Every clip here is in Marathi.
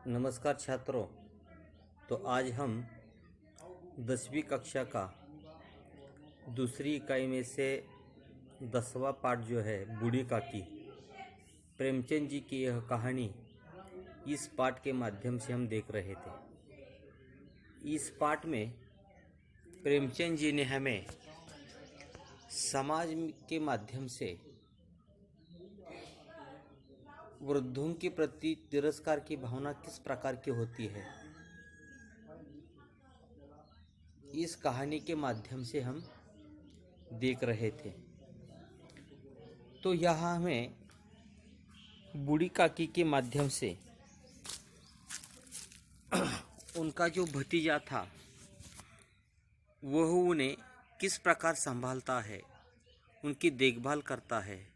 नमस्कार छात्रों। तो आज हम 10वीं कक्षा का दूसरी इकाई में से 10वां पाठ जो है बूढ़ी काकी, प्रेमचंद जी की यह कहानी इस पाठ के माध्यम से हम देख रहे थे। इस पाठ में प्रेमचंद जी ने हमें समाज के माध्यम से वृद्धों के प्रति तिरस्कार की भावना किस प्रकार की होती है, इस कहानी के माध्यम से हम देख रहे थे। तो यहाँ हमें बूढ़ी काकी के माध्यम से उनका जो भतीजा था वह उन्हें किस प्रकार संभालता है, उनकी देखभाल करता है,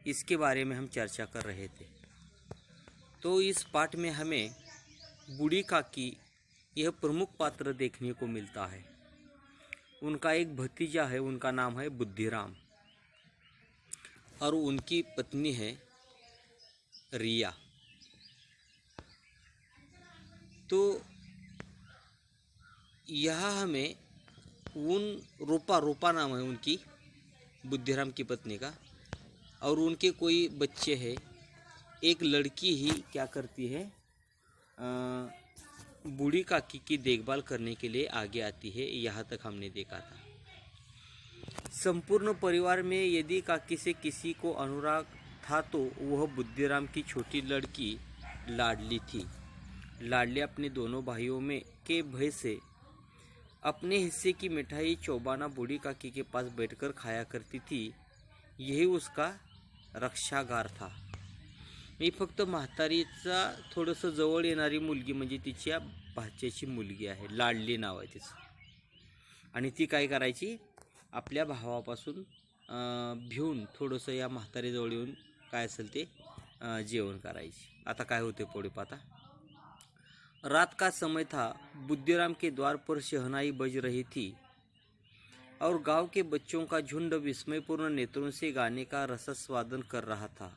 इसके बारे में हम चर्चा कर रहे थे। तो इस पाठ में हमें बूढ़ी काकी यह प्रमुख पात्र देखने को मिलता है। उनका एक भतीजा है, उनका नाम है बुद्धिराम, और उनकी पत्नी है रिया। तो यह हमें रूपा नाम है उनकी बुद्धिराम की पत्नी का, और उनके कोई बच्चे हैं। एक लड़की ही क्या करती है, बूढ़ी काकी की देखभाल करने के लिए आगे आती है। यहाँ तक हमने देखा था। संपूर्ण परिवार में यदि काकी से किसी को अनुराग था तो वह बुद्धिराम की छोटी लड़की लाडली थी। लाडली अपने दोनों भाइयों में के भय से अपने हिस्से की मिठाई चौबाना बूढ़ी काकी के पास बैठकर खाया करती थी। यही उसका रक्षागार था। मी फक्त म्हातारीचा थोडंसं जवळ येणारी मुलगी म्हणजे तिच्या भाच्याची मुलगी आहे, लाडली नाव आहे तिचं. आणि ती काय करायची, आपल्या भावापासून भिवून थोडंसं या म्हातारीजवळ येऊन काय असेल ते जेवण करायची. आता काय होते पुढे पाहता. रात का समय था। बुद्धिराम के द्वार पर शहनाई बज रही थी और गांव के बच्चों का झुंड विस्मयपूर्ण नेत्रों से गाने का रसस्वादन कर रहा था।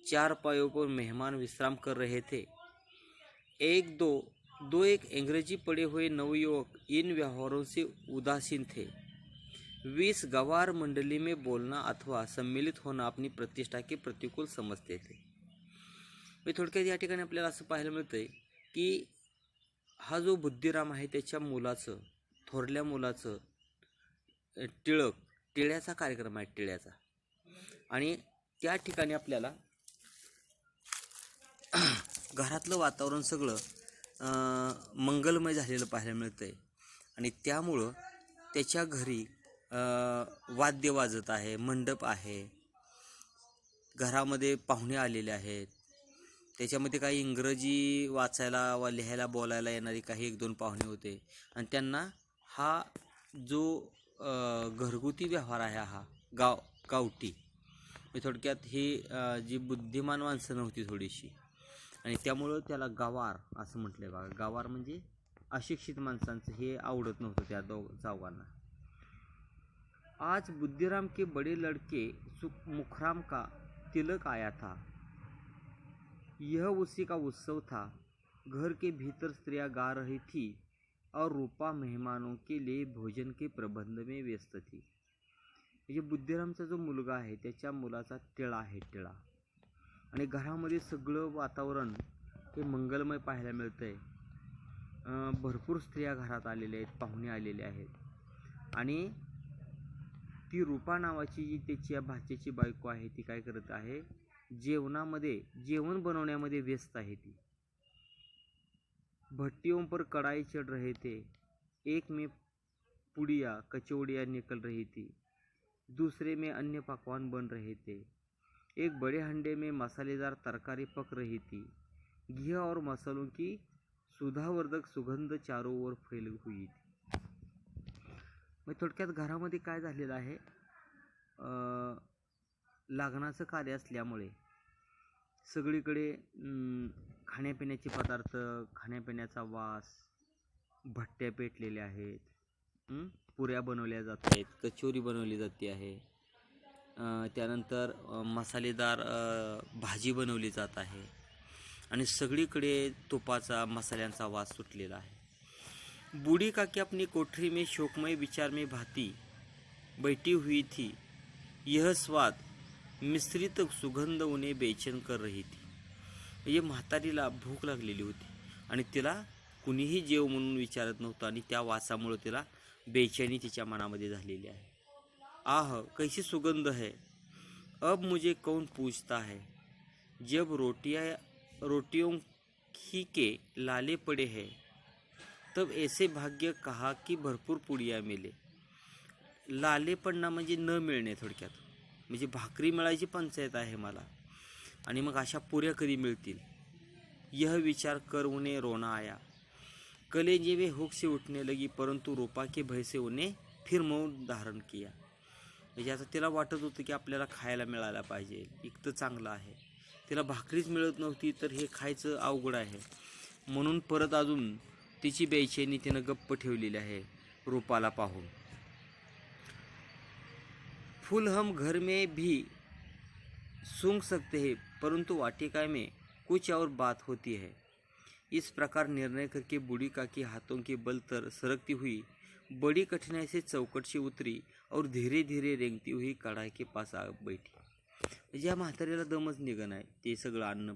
चार पायों पर मेहमान विश्राम कर रहे थे। एक अंग्रेजी पढ़े हुए नवयुवक इन व्यवहारों से उदासीन थे। 20 गवार मंडली में बोलना अथवा सम्मिलित होना अपनी प्रतिष्ठा के प्रतिकूल समजते थे। मी थोडक्यात या ठिकाणी आपल्याला असं पाहायला मिळतंय की हा जो बुद्धिराम आहे त्याच्या मुलाचं, थोरल्या मुलाचं टिळ्याचा कार्यक्रम आहे, टिळ्याचा. आणि त्या ठिकाणी आपल्याला घरातलं वातावरण सगळं मंगलमय झालेलं पाहायला मिळतंय. आणि त्यामुळं त्याच्या घरी वाद्य वाजत आहे, मंडप आहे, घरामध्ये पाहुणे आलेले आहेत. त्याच्यामध्ये काही इंग्रजी वाचायला वा लिहायला बोलायला येणारी काही 1-2 पाहुणे होते. आणि त्यांना हा जो घरगुती व्यवहार आहे, हा गावठी, थोडक्यात ही जी बुद्धिमान माणसं नव्हती थोडीशी, आणि त्यामुळं त्याला गवार असं म्हटलं. बघा, गवार म्हणजे अशिक्षित माणसांचं हे आवडत नव्हतं त्या चौघांना. आज बुद्धिराम के बड़े लड़के मुखराम का तिलक आया था। यह उसी का उत्सव था। घर के भीतर स्त्रियां गा रही थी और रूपा मेहमानों के लिए भोजन के प्रबंध में व्यस्त थी. म्हणजे बुद्धिरामचा जो मुलगा आहे त्याच्या मुलाचा टिळा आहे, टिळा. आणि घरामध्ये सगळं वातावरण हे मंगलमय पाहायला मिळतंय. भरपूर स्त्रिया घरात आलेल्या आहेत, पाहुणे आलेले आहेत. आणि ती रूपा नावाची जी त्याची भाच्याची बायको आहे ती काय करत आहे, जेवण बनवण्यामध्ये व्यस्त आहे ती. भट्टियों पर कढ़ाई चढ़ रहे थे। एक में पुड़िया कचौड़ियाँ निकल रही थी, दूसरे में अन्य पकवान बन रहे थे। एक बड़े हंडे में मसालेदार तरकारी पक रही थी। घी और मसालों की सुधावर्धक सुगंध चारों ओर फैली हुई थी. मग थोडक्यात घरामध्ये काय झालेलं आहे, लग्नाचं कार्य असल्यामुळे सगळीकडे खाण्यापिण्याचे पदार्थ, खाण्यापिण्याचा वास, भट्ट्या पेटलेल्या आहेत, पुऱ्या बनवल्या जात आहेत, कचोरी बनवली जाते आहे, त्यानंतर मसालेदार भाजी बनवली जात आहे. आणि सगळीकडे तुपाचा मसाल्यांचा वास सुटलेला आहे। बूढ़ी काकी अपनी कोठरी में शोकमय विचार में भाती बैठी हुई थी। यह स्वाद मिश्रित सुगंध उन्हें बेचैन कर रही थी। म्हणजे म्हातारीला भूक लागलेली होती आणि तिला कुणीही जेव म्हणून विचारत नव्हतं आणि त्या वासामुळे तिला बेचैनी तिच्या मनामध्ये झालेली आहे। आह कैसी सुगंध है, अब मुझे कौन पूछता है। जब रोटियों ही के लाले पड़े हैं, तब ऐसे भाग्य कहा कि भरपूर पुडिया मिले। लाले पडणं म्हणजे न मिळणे थोडक्यात, म्हणजे भाकरी मिळायची पंचायत आहे मला, आणि मग अशा पुऱ्या कधी मिळतील। यह विचार कर उन्हें रोना आया। कलेजे वे हुक से उठने लगी, परंतु रूपा के भय से उन्हें फिर मौन धारण किया। म्हणजे आता तिला वाटत होतं की आपल्याला खायला मिळायला पाहिजे, इतकं चांगलं आहे। तिला भाकरीच मिळत नव्हती तर हे खायचं अवघड आहे, म्हणून परत अजून तिची बेचैनी तिनं गप्प ठेवलेली आहे रूपाला पाहून। फूल हम घर में भी सूंघ सकते हैं, परंतु वाटिका में कुछ और बात होती है। इस प्रकार निर्णय करके बूढ़ी काकी हाथों के बल तर सरकती हुई बड़ी कठिनाई से चौकट से उतरी और धीरे धीरे रेंगती हुई कढ़ाई के पास आ बैठी। म्हणजे या म्हातारीला दमच निघन आहे ते सगळं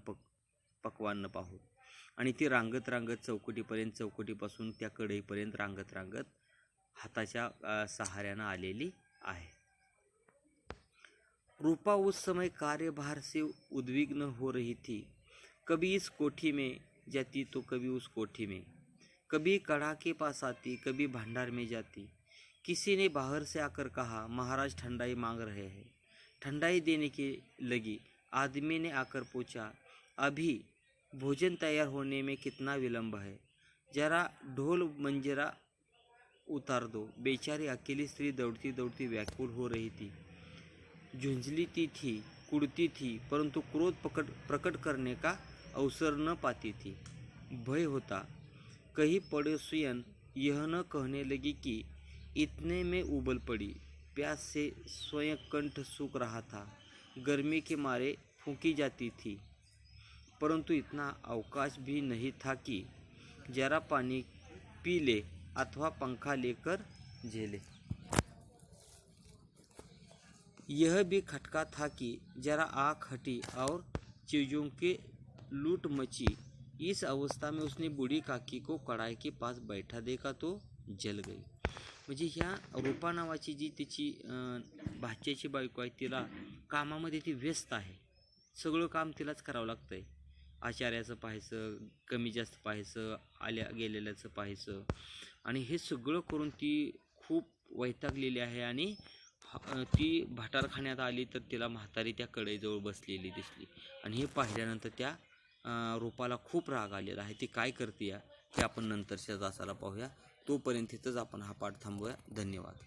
पकवान्न पाहून, आणि ती रांगत रांगत चौकटीपासून त्या कढईपर्यंत रांगत हाताच्या सहाऱ्यानं आलेली आहे। रूपा उस समय कार्यभार से उद्विग्न हो रही थी। कभी इस कोठी में जाती तो कभी उस कोठी में, कभी कड़ा के पास आती, कभी भंडार में जाती। किसी ने बाहर से आकर कहा, महाराज ठंडाई मांग रहे हैं। ठंडाई देने की लगी। आदमी ने आकर पूछा, अभी भोजन तैयार होने में कितना विलंब है, जरा ढोल मंजरा उतार दो। बेचारी अकेली स्त्री दौड़ती दौड़ती व्याकुल हो रही थी, झुंझलीती थी, कुड़ती थी, परंतु क्रोध प्रकट करने का अवसर न पाती थी। भय होता कहीं पड़ोसियन यह न कहने लगी कि इतने में उबल पड़ी। प्यास से स्वयं कंठ सूख रहा था, गर्मी के मारे फूंकी जाती थी, परंतु इतना अवकाश भी नहीं था कि जरा पानी पी ले अथवा पंखा लेकर झेले। यह भी खटका था कि जरा आँख हटी और चीज़ों के लूट मची। इस अवस्था में उसने बूढ़ी काकी को कढ़ाई के पास बैठा देखा तो जल गई। म्हणजे ह्या रूपा नावाची जी तिची भाच्याची बायको आहे, तिला कामामध्ये ती व्यस्त आहे, सगळं काम तिलाच करावं लागतंय। आचार्याचं पाहायचं, कमी जास्त पाहायचं, आल्या गेलेल्याचं पाहायचं, आणि हे सगळं करून ती खूप वैतागलेली आहे। आणि ती भाटारखान्यात आली तर तिला म्हातारी त्या कढईजवळ बसलेली दिसली, आणि हे पाहिल्यानंतर त्या रूपाला खूप राग आलेला आहे। ती काय करते हे आपण नंतरच्या तासाला पाहूया। तोपर्यंत इथंच आपण हा पाठ थांबवूया। धन्यवाद।